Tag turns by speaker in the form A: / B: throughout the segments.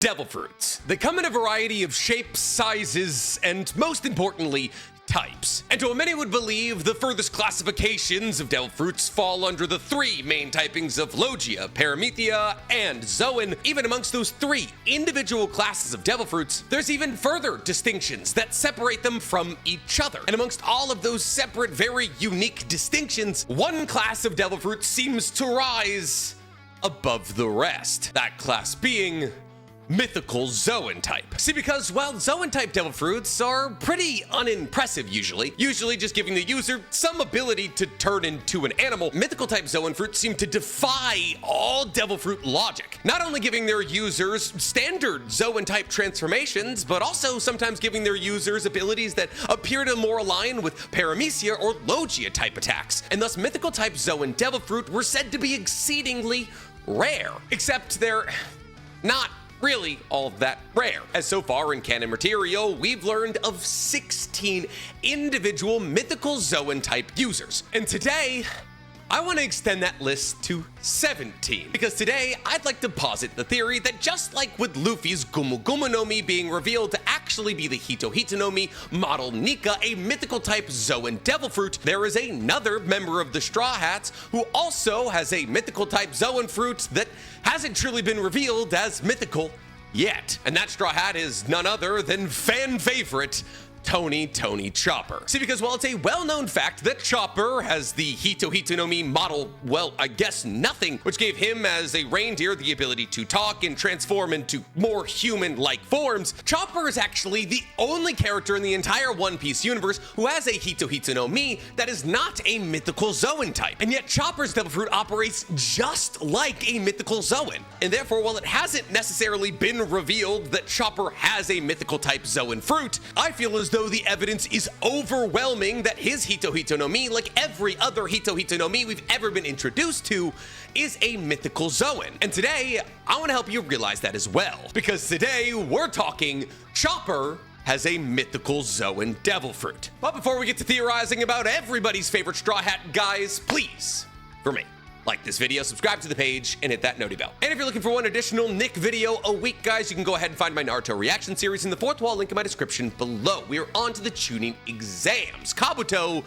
A: Devil fruits. They come in a variety of shapes, sizes, and most importantly, types. And to what many would believe, the furthest classifications of devil fruits fall under the three main typings of Logia, Paramethea, and Zoan. Even amongst those three individual classes of devil fruits, there's even further distinctions that separate them from each other. And amongst all of those separate, very unique distinctions, one class of devil fruit seems to rise above the rest. That class being mythical Zoan type. See, because while Zoan type devil fruits are pretty unimpressive usually just giving the user some ability to turn into an animal, mythical type Zoan fruits seem to defy all devil fruit logic. Not only giving their users standard Zoan type transformations, but also sometimes giving their users abilities that appear to more align with Paramethea or Logia type attacks. And thus mythical type Zoan devil fruit were said to be exceedingly rare. Except they're not really all that rare, as so far in canon material, we've learned of 16 individual mythical Zoan type users. And today, I want to extend that list to 17, because today I'd like to posit the theory that just like with Luffy's Gumu Gumu no Mi being revealed to actually be the Hito Hito no Mi model Nika, a mythical type Zoan devil fruit, there is another member of the Straw Hats who also has a mythical type Zoan fruit that hasn't truly been revealed as mythical yet. And that Straw Hat is none other than fan favorite Tony Chopper. See, because while it's a well-known fact that Chopper has the Hito Hito no Mi model, well, I guess nothing, which gave him as a reindeer the ability to talk and transform into more human-like forms, Chopper is actually the only character in the entire One Piece universe who has a Hito Hito no Mi that is not a mythical Zoan type. And yet Chopper's devil fruit operates just like a mythical Zoan. And therefore, while it hasn't necessarily been revealed that Chopper has a mythical type Zoan fruit, I feel as though the evidence is overwhelming that his Hito Hito no Mi, like every other Hito Hito no Mi we've ever been introduced to, is a mythical Zoan. And today, I want to help you realize that as well. Because today, we're talking Chopper has a mythical Zoan devil fruit. But before we get to theorizing about everybody's favorite Straw Hat, guys, please, for me, like this video, subscribe to the page, and hit that noti bell. And if you're looking for one additional Nick video a week, guys, you can go ahead and find my Naruto reaction series in the fourth wall link in my description below. We are on to the tuning exams. Kabuto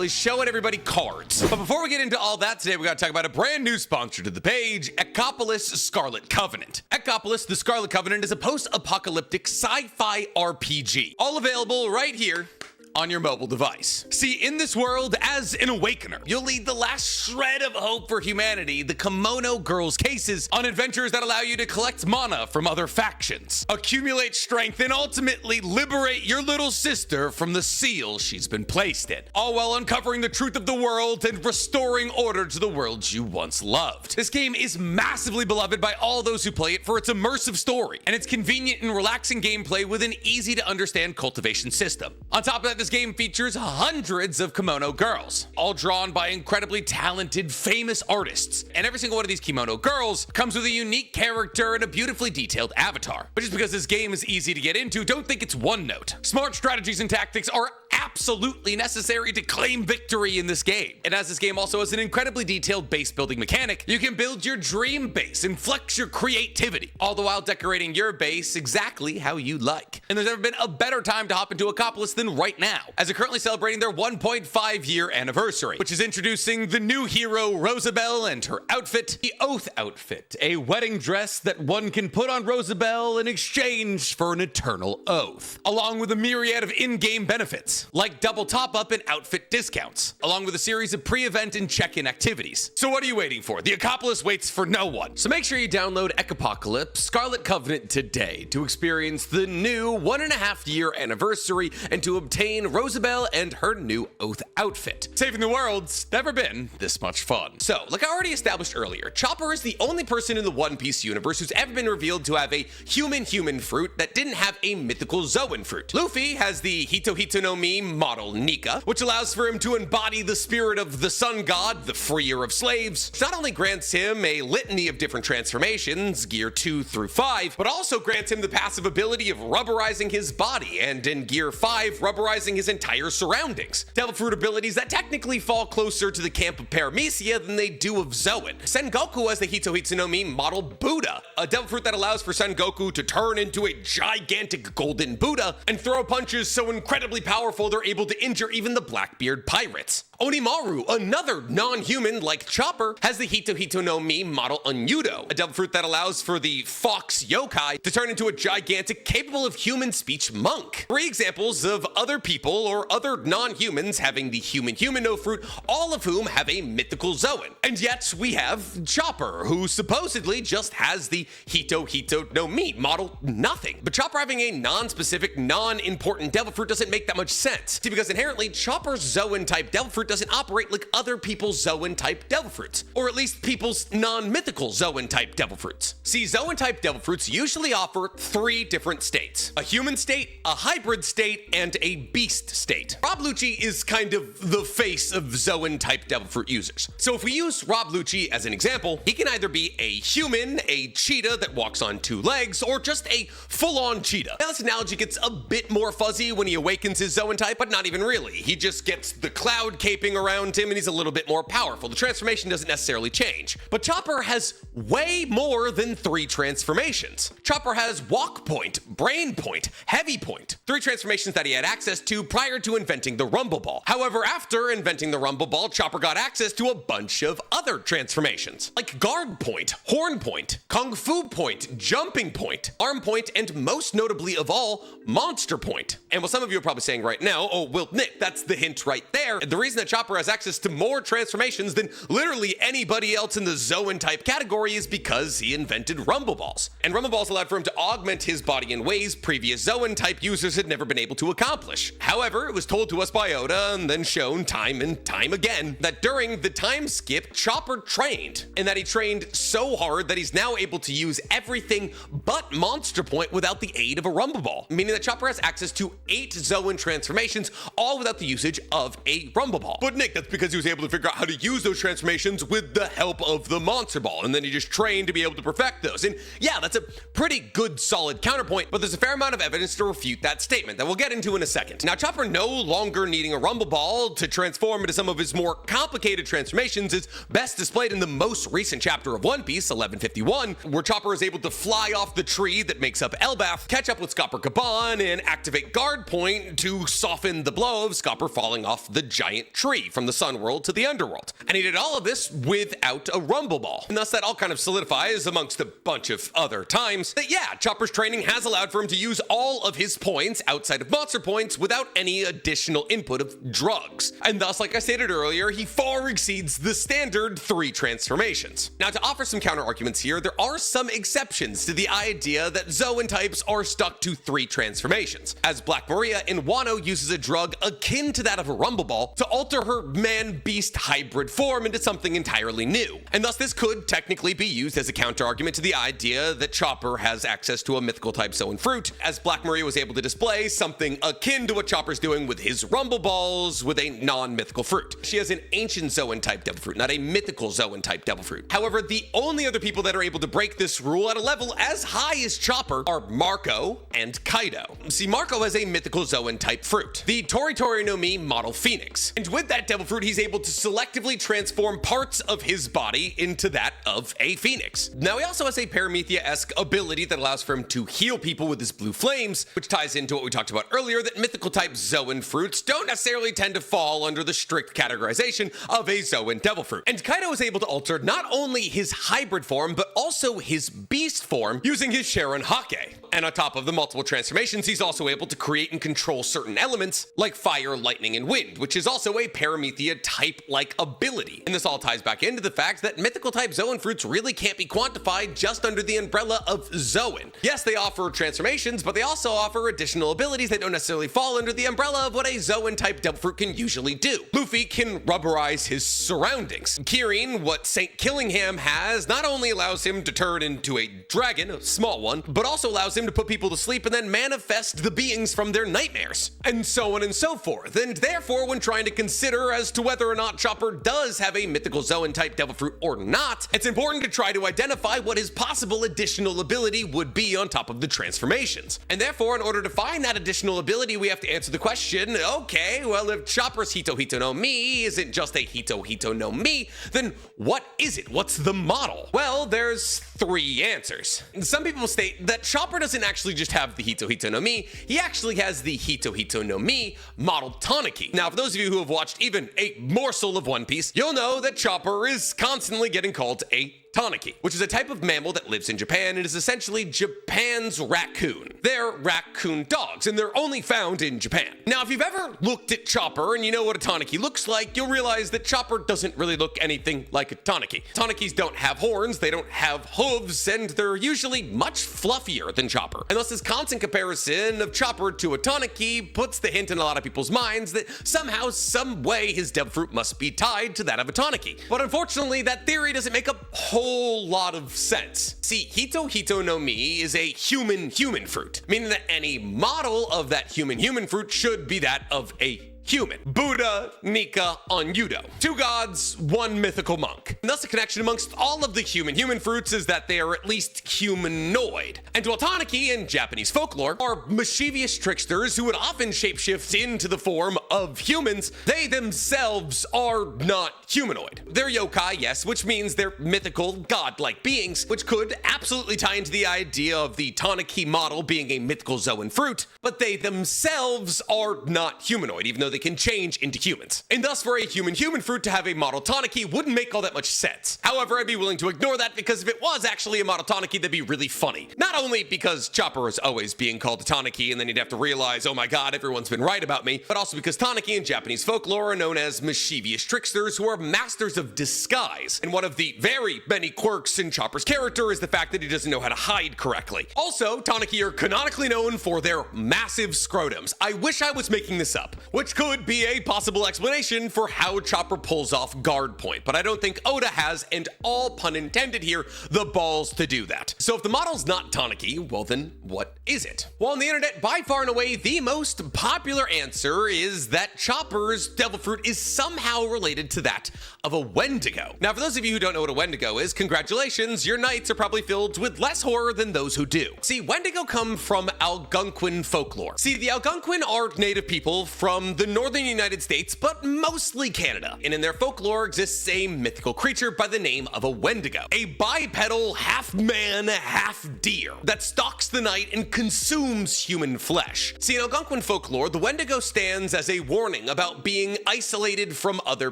A: is showing everybody cards. But before we get into all that, today we gotta talk about a brand new sponsor to the page, Ecopolis Scarlet Covenant. Ecopolis, the Scarlet Covenant, is a post-apocalyptic sci-fi RPG, all available right here on your mobile device. See, in this world, as an awakener, you'll lead the last shred of hope for humanity, the Kimono Girls' cases, on adventures that allow you to collect mana from other factions, accumulate strength, and ultimately liberate your little sister from the seal she's been placed in, all while uncovering the truth of the world and restoring order to the world you once loved. This game is massively beloved by all those who play it for its immersive story and its convenient and relaxing gameplay with an easy to understand cultivation system. On top of that, this game features hundreds of kimono girls, all drawn by incredibly talented, famous artists. And every single one of these kimono girls comes with a unique character and a beautifully detailed avatar. But just because this game is easy to get into, don't think it's one note. Smart strategies and tactics are absolutely necessary to claim victory in this game. And as this game also has an incredibly detailed base building mechanic, you can build your dream base and flex your creativity, all the while decorating your base exactly how you like. And there's never been a better time to hop into Ecopolis than right now, as they're currently celebrating their 1.5 year anniversary, which is introducing the new hero Rosabelle and her outfit, the Oath outfit, a wedding dress that one can put on Rosabelle in exchange for an eternal oath, along with a myriad of in-game benefits, like double top-up and outfit discounts, along with a series of pre-event and check-in activities. So what are you waiting for? The Ecopolis waits for no one. So make sure you download Ecopocalypse Scarlet Covenant today to experience the new 1.5 year anniversary and to obtain Rosabelle and her new Oath outfit. Saving the world's never been this much fun. So, like I already established earlier, Chopper is the only person in the One Piece universe who's ever been revealed to have a human fruit that didn't have a mythical Zoan fruit. Luffy has the Hito Hito no Mi Mi model Nika, which allows for him to embody the spirit of the sun god, the freer of slaves, which not only grants him a litany of different transformations, gear 2 through 5, but also grants him the passive ability of rubberizing his body, and in gear 5, rubberizing his entire surroundings. Devil Fruit abilities that technically fall closer to the camp of Paramecia than they do of Zoan. Sengoku has the Hitohitsu no Mi model Buddha, a Devil Fruit that allows for Sengoku to turn into a gigantic golden Buddha and throw punches so incredibly powerful they're able to injure even the Blackbeard pirates. Onimaru, another non-human like Chopper, has the Hitohito no Mi model Unyudo, a Devil Fruit that allows for the Fox Yokai to turn into a gigantic, capable of human speech monk. 3 examples of other people or other non-humans having the human no fruit, all of whom have a mythical Zoan. And yet we have Chopper, who supposedly just has the Hitohito no Mi model nothing. But Chopper having a non-specific, non-important Devil Fruit doesn't make that much sense. See, because inherently Chopper's Zoan type Devil Fruit doesn't operate like other people's Zoan type Devil Fruits, or at least people's non-mythical Zoan type Devil Fruits. See, Zoan type Devil Fruits usually offer 3 different states: a human state, a hybrid state, and a beast state. Rob Lucci is kind of the face of Zoan type Devil Fruit users. So if we use Rob Lucci as an example, he can either be a human, a cheetah that walks on 2 legs, or just a full-on cheetah. Now this analogy gets a bit more fuzzy when he awakens his Zoan type, but not even really. He just gets the cloud caping around him and he's a little bit more powerful. The transformation doesn't necessarily change. But Chopper has way more than 3 transformations. Chopper has Walk Point, Brain Point, Heavy Point, 3 transformations that he had access to prior to inventing the Rumble Ball. However, after inventing the Rumble Ball, Chopper got access to a bunch of other transformations, like Guard Point, Horn Point, Kung Fu Point, Jumping Point, Arm Point, and most notably of all, Monster Point. And what some of you are probably saying right now, oh, well, Nick, that's the hint right there. The reason that Chopper has access to more transformations than literally anybody else in the Zoan type category is because he invented Rumble Balls. And Rumble Balls allowed for him to augment his body in ways previous Zoan type users had never been able to accomplish. However, it was told to us by Oda and then shown time and time again that during the time skip, Chopper trained, and that he trained so hard that he's now able to use everything but Monster Point without the aid of a Rumble Ball, meaning that Chopper has access to 8 Zoan transformations, all without the usage of a Rumble Ball. But Nick, that's because he was able to figure out how to use those transformations with the help of the Monster Ball, and then he just trained to be able to perfect those. And yeah, that's a pretty good, solid counterpoint, but there's a fair amount of evidence to refute that statement that we'll get into in a second. Now, Chopper no longer needing a Rumble Ball to transform into some of his more complicated transformations is best displayed in the most recent chapter of One Piece, 1151, where Chopper is able to fly off the tree that makes up Elbaf, catch up with Scopper Kaban, and activate Guard Point to soften the blow of Scopper falling off the giant tree from the Sun World to the Underworld. And he did all of this without a Rumble Ball. And thus that all kind of solidifies amongst a bunch of other times that yeah, Chopper's training has allowed for him to use all of his points outside of Monster Points without any additional input of drugs. And thus, like I stated earlier, he far exceeds the standard 3 transformations. Now, to offer some counter arguments here, there are some exceptions to the idea that Zoan types are stuck to 3 transformations, as Black Maria in Wano uses a drug akin to that of a Rumble Ball to alter her man-beast hybrid form into something entirely new. And thus this could technically be used as a counter-argument to the idea that Chopper has access to a mythical type Zoan fruit, as Black Maria was able to display something akin to what Chopper's doing with his Rumble Balls with a non-mythical fruit. She has an ancient Zoan type Devil Fruit, not a mythical Zoan type Devil Fruit. However, the only other people that are able to break this rule at a level as high as Chopper are Marco and Kaido. See, Marco has a mythical Zoan type fruit, the Tori no Mi model Phoenix. And with that Devil Fruit, he's able to selectively transform parts of his body into that of a Phoenix. Now, he also has a Paramecia-esque ability that allows for him to heal people with his blue flames, which ties into what we talked about earlier, that mythical type Zoan fruits don't necessarily tend to fall under the strict categorization of a Zoan Devil Fruit. And Kaido is able to alter not only his hybrid form, but also his beast form using his Sharon Hake. And on top of the multiple transformations, he's also able to create and control certain elements like fire, lightning, and wind, which is also a Paramecia type-like ability. And this all ties back into the fact that mythical type Zoan fruits really can't be quantified just under the umbrella of Zoan. Yes, they offer transformations, but they also offer additional abilities that don't necessarily fall under the umbrella of what a Zoan type Devil Fruit can usually do. Luffy can rubberize his surroundings. Kirin, what Saint Killingham has, not only allows him to turn into a dragon, a small one, but also allows him to to put people to sleep and then manifest the beings from their nightmares, and so on and so forth. And therefore, when trying to consider as to whether or not Chopper does have a mythical Zoan type devil fruit or not, it's important to try to identify what his possible additional ability would be on top of the transformations. And therefore, in order to find that additional ability, we have to answer the question, okay, well, if Chopper's Hito Hito no Mi isn't just a Hito Hito no Mi, then what is it? What's the model? Well, there's three answers. Some people state that Chopper doesn't actually just have the Hito Hito no Mi, he actually has the Hito Hito no Mi model Tanuki. Now, for those of you who have watched even a morsel of One Piece, you'll know that Chopper is constantly getting called a Tanuki, which is a type of mammal that lives in Japan and is essentially Japan's raccoon. They're raccoon dogs, and they're only found in Japan. Now, if you've ever looked at Chopper and you know what a Tanuki looks like, you'll realize that Chopper doesn't really look anything like a Tanuki. Tanukis don't have horns, they don't have hooves, and they're usually much fluffier than Chopper. And thus, this constant comparison of Chopper to a Tanuki puts the hint in a lot of people's minds that somehow, some way, his devil fruit must be tied to that of a Tanuki. But unfortunately, that theory doesn't make a whole lot of sense. See, Hito Hito no Mi is a human fruit, meaning that any model of that human fruit should be that of a human. Buddha, Nika, Onyudo. Two gods, one mythical monk. And thus the connection amongst all of the human fruits is that they are at least humanoid. And while Tanuki in Japanese folklore are mischievous tricksters who would often shapeshift into the form of humans, they themselves are not humanoid. They're yokai, yes, which means they're mythical, godlike beings, which could absolutely tie into the idea of the Tanuki model being a mythical Zoan fruit, but they themselves are not humanoid, even though they can change into humans. And thus, for a human fruit to have a model Tanuki wouldn't make all that much sense. However, I'd be willing to ignore that because if it was actually a model Tanuki, that'd be really funny. Not only because Chopper is always being called a Tanuki and then you'd have to realize, oh my god, everyone's been right about me, but also because Tanuki in Japanese folklore are known as mischievous tricksters who are masters of disguise. And one of the very many quirks in Chopper's character is the fact that he doesn't know how to hide correctly. Also, Tanuki are canonically known for their massive scrotums. I wish I was making this up, which could be a possible explanation for how Chopper pulls off guard point, but I don't think Oda has, and all pun intended here, the balls to do that. So if the model's not Tanuki, well then what is it? Well, on the internet, by far and away, the most popular answer is that Chopper's devil fruit is somehow related to that of a Wendigo. Now, for those of you who don't know what a Wendigo is, congratulations, your nights are probably filled with less horror than those who do. See, Wendigo come from Algonquin folklore. See, the Algonquin are native people from the northern United States, but mostly Canada. And in their folklore exists a mythical creature by the name of a Wendigo, a bipedal half-man, half-deer that stalks the night and consumes human flesh. See, in Algonquin folklore, the Wendigo stands as a warning about being isolated from other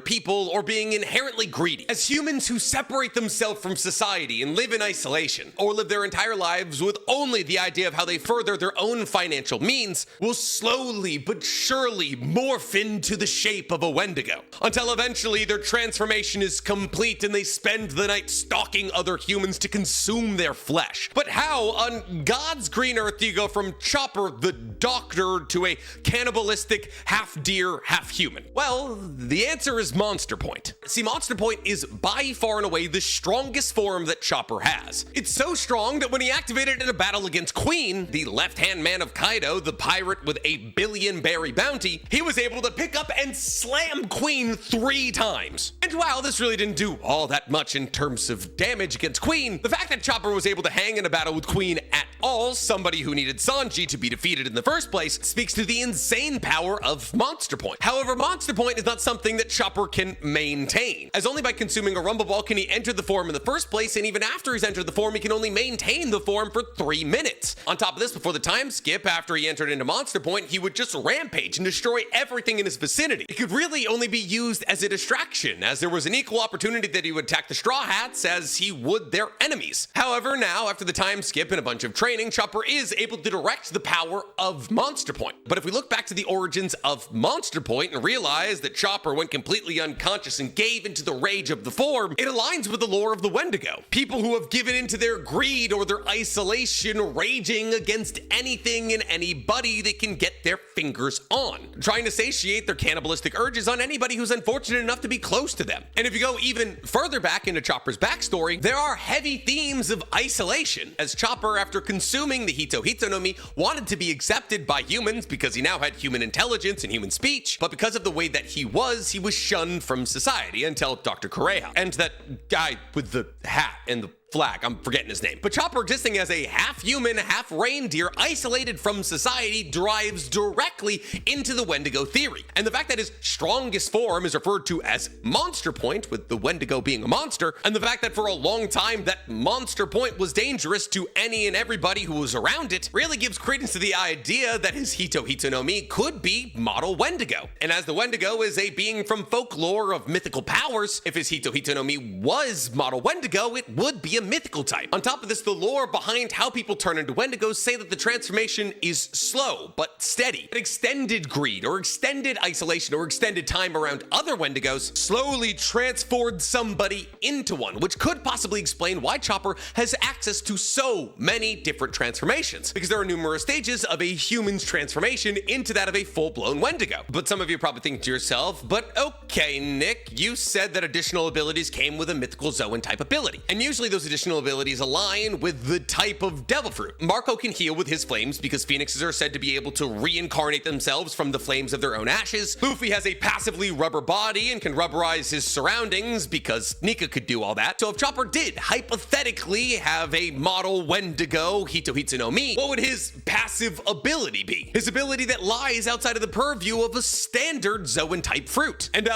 A: people or being inherently greedy, as humans who separate themselves from society and live in isolation, or live their entire lives with only the idea of how they further their own financial means, will slowly but surely morph into the shape of a Wendigo, until eventually their transformation is complete and they spend the night stalking other humans to consume their flesh. But how on God's green earth do you go from Chopper the doctor to a cannibalistic half-deer, half-human? Well, the answer is Monster Point. See, Monster Point is by far and away the strongest form that Chopper has. It's so strong that when he activated in a battle against Queen, the left-hand man of Kaido, the pirate with a billion-berry bounty, he was able to pick up and slam Queen 3 times. And while this really didn't do all that much in terms of damage against Queen, the fact that Chopper was able to hang in a battle with Queen at all, somebody who needed Sanji to be defeated in the first place, speaks to the insane power of Monster Point. However, Monster Point is not something that Chopper can maintain, as only by consuming a Rumble Ball can he enter the form in the first place, and even after he's entered the form, he can only maintain the form for 3 minutes. On top of this, before the time skip, after he entered into Monster Point, he would just rampage and destroy everything in his vicinity. It could really only be used as a distraction, as there was an equal opportunity that he would attack the Straw Hats as he would their enemies. However, now, after the time skip and a bunch of training, Chopper is able to direct the power of Monster Point. But if we look back to the origins of Monster Point and realize that Chopper went completely unconscious and gave into the rage of the form, it aligns with the lore of the Wendigo. People who have given into their greed or their isolation, raging against anything and anybody they can get their fingers on, trying to satiate their cannibalistic urges on anybody who's unfortunate enough to be close to them. And if you go even further back into Chopper's backstory, there are heavy themes of isolation, as Chopper, after consuming the Hito Hito no Mi, wanted to be accepted by humans because he now had human intelligence and human speech, but because of the way that he was shunned from society until Dr. Correa. And that guy with the hat and the flag, I'm forgetting his name. But Chopper existing as a half-human, half-reindeer, isolated from society, drives directly into the Wendigo theory. And the fact that his strongest form is referred to as Monster Point, with the Wendigo being a monster, and the fact that for a long time that Monster Point was dangerous to any and everybody who was around it, really gives credence to the idea that his Hito Hito no Mi could be model Wendigo. And as the Wendigo is a being from folklore of mythical powers, if his Hito Hito no Mi was model Wendigo, it would be a mythical type. On top of this, the lore behind how people turn into Wendigos say that the transformation is slow but steady. An extended greed or extended isolation or extended time around other Wendigos slowly transformed somebody into one, which could possibly explain why Chopper has access to so many different transformations, because there are numerous stages of a human's transformation into that of a full-blown Wendigo. But some of you are probably thinking to yourself, but okay, Nick, you said that additional abilities came with a mythical Zoan type ability, and usually those additional abilities align with the type of devil fruit. Marco can heal with his flames because phoenixes are said to be able to reincarnate themselves from the flames of their own ashes. Luffy has a passively rubber body and can rubberize his surroundings because Nika could do all that. So if Chopper did hypothetically have a model Wendigo Hito Hito no Mi, what would his passive ability be? His ability that lies outside of the purview of a standard Zoan type fruit. And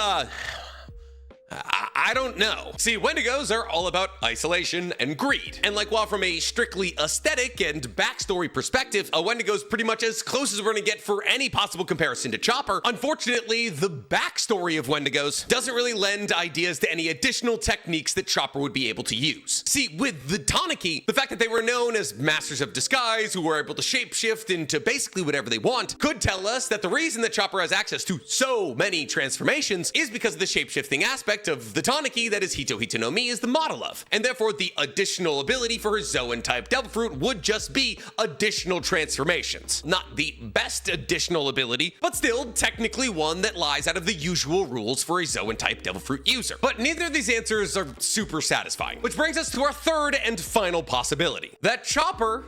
A: I don't know. See, Wendigos are all about isolation and greed. And like, while from a strictly aesthetic and backstory perspective, a Wendigo's pretty much as close as we're gonna get for any possible comparison to Chopper, unfortunately, the backstory of Wendigos doesn't really lend ideas to any additional techniques that Chopper would be able to use. See, with the Tanuki, the fact that they were known as masters of disguise who were able to shapeshift into basically whatever they want could tell us that the reason that Chopper has access to so many transformations is because of the shapeshifting aspect of the Tanuki that his Hito Hito no Mi is the model of, and therefore the additional ability for his Zoan type devil fruit would just be additional transformations. Not the best additional ability, but still technically one that lies out of the usual rules for a Zoan type devil fruit user. But neither of these answers are super satisfying, which brings us to our third and final possibility, that Chopper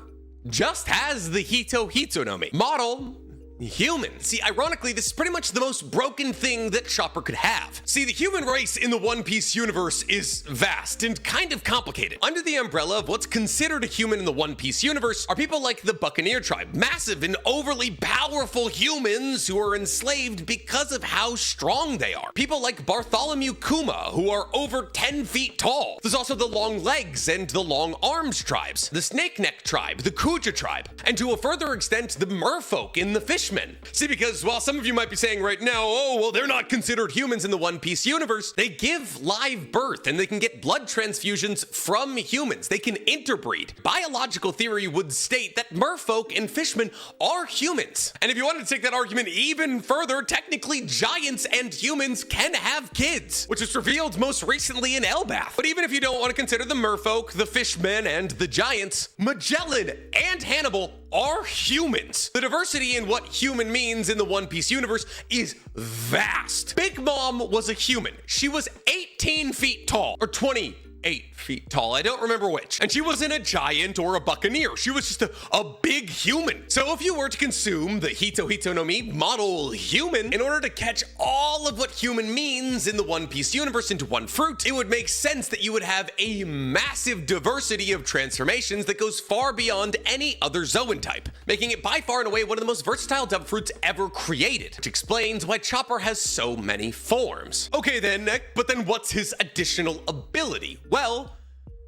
A: just has the Hito Hito no Mi model human. See, ironically, this is pretty much the most broken thing that Chopper could have. See, the human race in the One Piece universe is vast and kind of complicated. Under the umbrella of what's considered a human in the One Piece universe are people like the Buccaneer tribe, massive and overly powerful humans who are enslaved because of how strong they are. People like Bartholomew Kuma, who are over 10 feet tall. There's also the Long Legs and the Long Arms tribes, the Snake Neck tribe, the Kuja tribe, and to a further extent, the merfolk in the Fishmen. See, because while some of you might be saying right now, oh, well, they're not considered humans in the One Piece universe, they give live birth and they can get blood transfusions from humans. They can interbreed. Biological theory would state that merfolk and fishmen are humans. And if you wanted to take that argument even further, technically giants and humans can have kids, which was revealed most recently in Elbath. But even if you don't want to consider the merfolk, the fishmen, and the giants, Magellan and Hannibal are humans. The diversity in what human means in the One Piece universe is vast. Big Mom was a human. She was 18 feet tall, or 28 feet tall. I don't remember which. And she wasn't a giant or a buccaneer. She was just a big human. So if you were to consume the Hito Hito no Mi model human, in order to catch all of what human means in the One Piece universe into one fruit, it would make sense that you would have a massive diversity of transformations that goes far beyond any other Zoan type, making it by far and away one of the most versatile devil fruits ever created, which explains why Chopper has so many forms. Okay then, Nick, but then what's his additional ability? Well,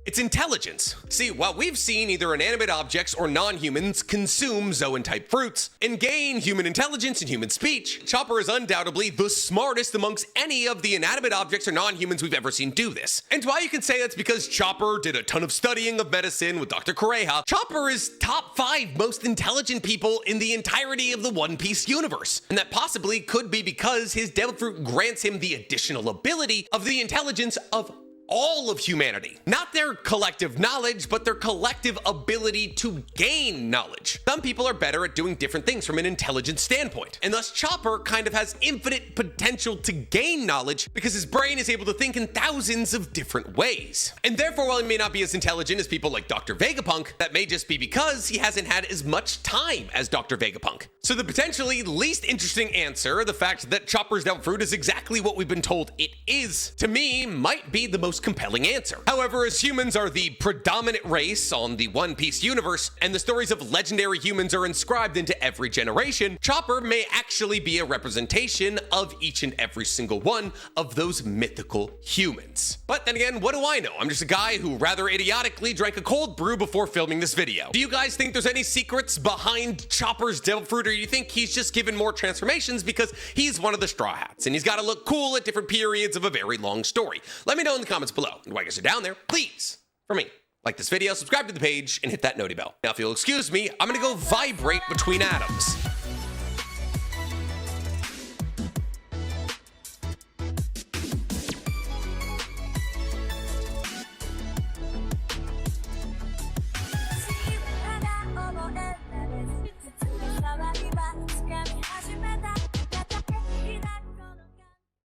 A: it's intelligence. See, while we've seen either inanimate objects or non-humans consume Zoan-type fruits and gain human intelligence and human speech, Chopper is undoubtedly the smartest amongst any of the inanimate objects or non-humans we've ever seen do this. And why you can say that's because Chopper did a ton of studying of medicine with Dr. Correa. Chopper is top 5 most intelligent people in the entirety of the One Piece universe. And that possibly could be because his devil fruit grants him the additional ability of the intelligence of all of humanity. Not their collective knowledge, but their collective ability to gain knowledge. Some people are better at doing different things from an intelligence standpoint, and thus Chopper kind of has infinite potential to gain knowledge because his brain is able to think in thousands of different ways. And therefore, while he may not be as intelligent as people like Dr. Vegapunk, that may just be because he hasn't had as much time as Dr. Vegapunk. So the potentially least interesting answer, the fact that Chopper's devil fruit is exactly what we've been told it is, to me might be the most compelling answer. However, as humans are the predominant race on the One Piece universe, and the stories of legendary humans are inscribed into every generation, Chopper may actually be a representation of each and every single one of those mythical humans. But then again, what do I know? I'm just a guy who rather idiotically drank a cold brew before filming this video. Do you guys think there's any secrets behind Chopper's devil fruit, or do you think he's just given more transformations because he's one of the Straw Hats and he's got to look cool at different periods of a very long story? Let me know in the comments below. And while you guys are down there, please, for me, like this video, subscribe to the page, and hit that noti bell. Now, if you'll excuse me, I'm gonna go vibrate between atoms.